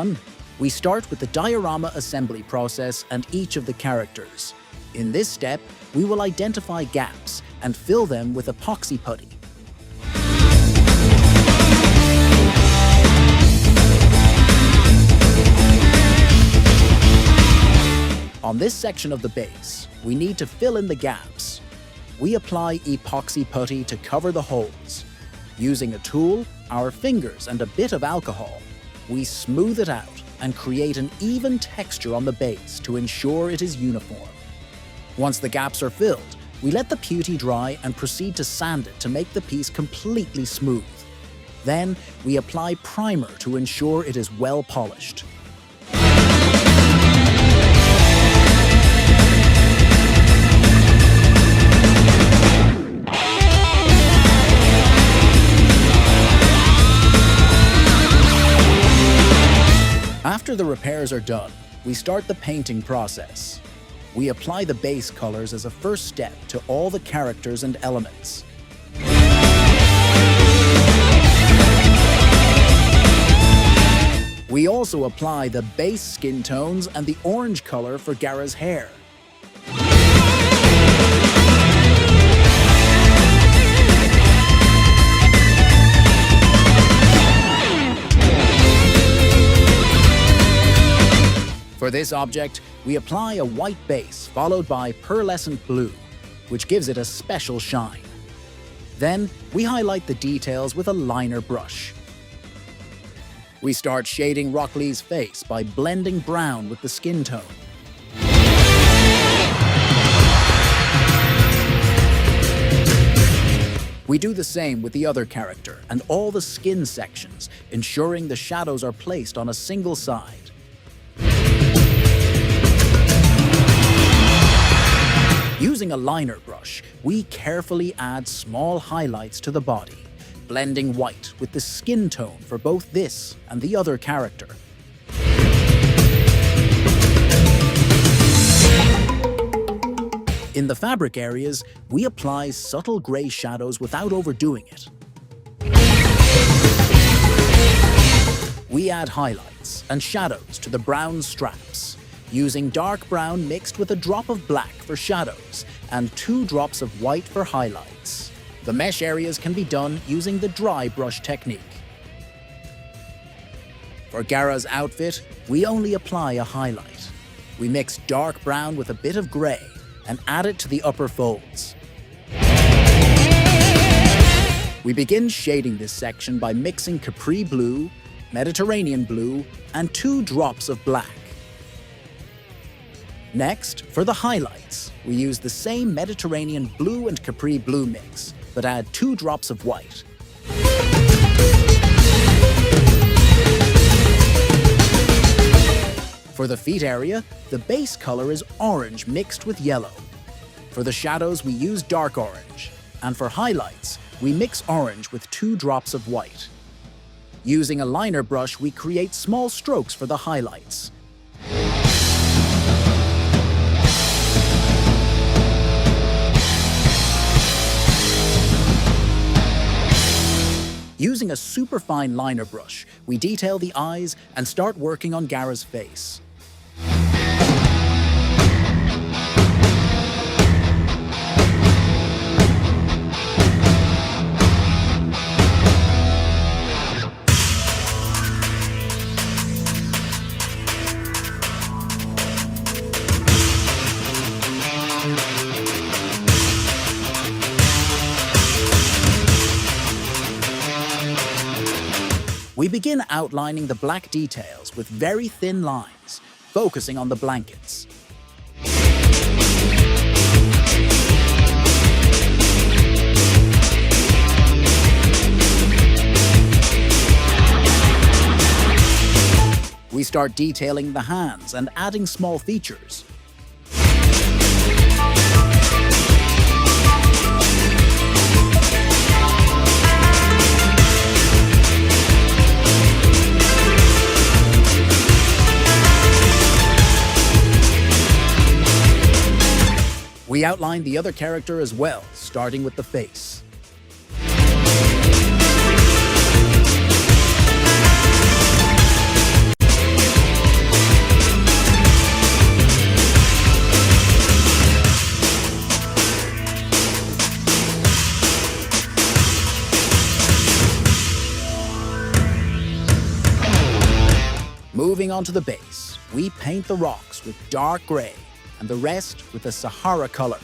1, we start with the diorama assembly process and each of the characters. In this step, we will identify gaps and fill them with epoxy putty. On this section of the base, we need to fill in the gaps. We apply epoxy putty to cover the holes. Using a tool, our fingers, and a bit of alcohol, we smooth it out and create an even texture on the base to ensure it is uniform. Once the gaps are filled, we let the putty dry and proceed to sand it to make the piece completely smooth. Then, we apply primer to ensure it is well polished. After the repairs are done, we start the painting process. We apply the base colors as a first step to all the characters and elements. We also apply the base skin tones and the orange color for Gaara's hair. For this object, we apply a white base followed by pearlescent blue, which gives it a special shine. Then, we highlight the details with a liner brush. We start shading Rock Lee's face by blending brown with the skin tone. We do the same with the other character and all the skin sections, ensuring the shadows are placed on a single side. Using a liner brush, we carefully add small highlights to the body, blending white with the skin tone for both this and the other character. In the fabric areas, we apply subtle gray shadows without overdoing it. We add highlights and shadows to the brown straps, using dark brown mixed with a drop of black for shadows and 2 drops of white for highlights. The mesh areas can be done using the dry brush technique. For Gaara's outfit, we only apply a highlight. We mix dark brown with a bit of gray and add it to the upper folds. We begin shading this section by mixing Capri blue, Mediterranean blue, and 2 drops of black. Next, for the highlights, we use the same Mediterranean blue and Capri blue mix, but add 2 drops of white. For the feet area, the base color is orange mixed with yellow. For the shadows, we use dark orange, and for highlights, we mix orange with 2 drops of white. Using a liner brush, we create small strokes for the highlights. Using a superfine liner brush, we detail the eyes and start working on Gaara's face. We begin outlining the black details with very thin lines, focusing on the blankets. We start detailing the hands and adding small features. We outline the other character as well, starting with the face. onto the base, we paint the rocks with dark grey and the rest with the Sahara colour.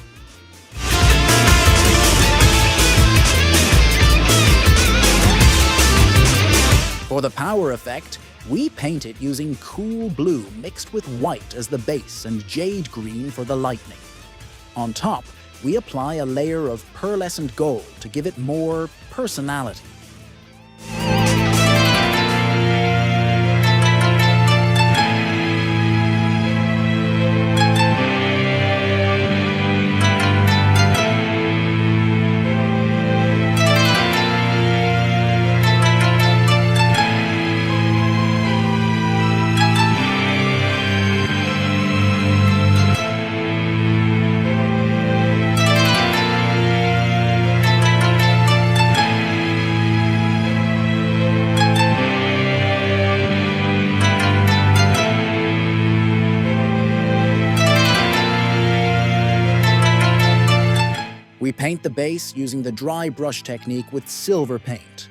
For the power effect, we paint it using cool blue mixed with white as the base and jade green for the lightning. On top, we apply a layer of pearlescent gold to give it more personality. We paint the base using the dry brush technique with silver paint.